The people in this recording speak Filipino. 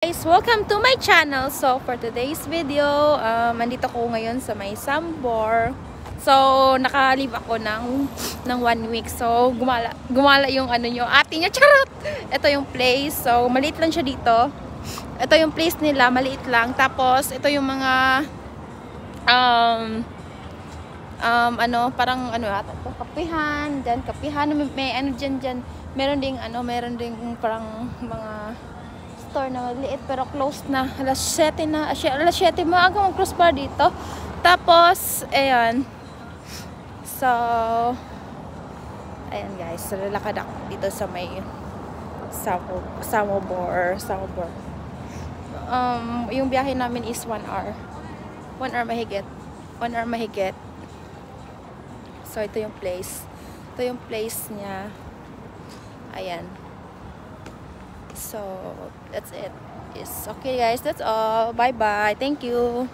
Guys, welcome to my channel. So for today's video, andito ko ngayon sa may Sambor. So naka-leave ako ng 1 week. So gumala yung ano nyo, ate niya, charot. Ito yung place. So maliit lang siya dito. Ito yung place nila, maliit lang. Tapos ito yung mga parang ata to, kapihan, diyan kapihan, may ano diyan. Meron ding parang mga store na maliit pero closed na. Alas 7 na. Alas 7 maaga mag-close pa dito. Tapos, ayan. So, ayan guys. So, lalakad ako dito sa may Sambor. Yung biyahe namin is 1 hour. 1 hour mahigit. 1 hour mahigit. So, ito yung place. Ito yung place niya. Ayan. So that's it. Yes. Okay guys, that's all. Bye bye. Thank you.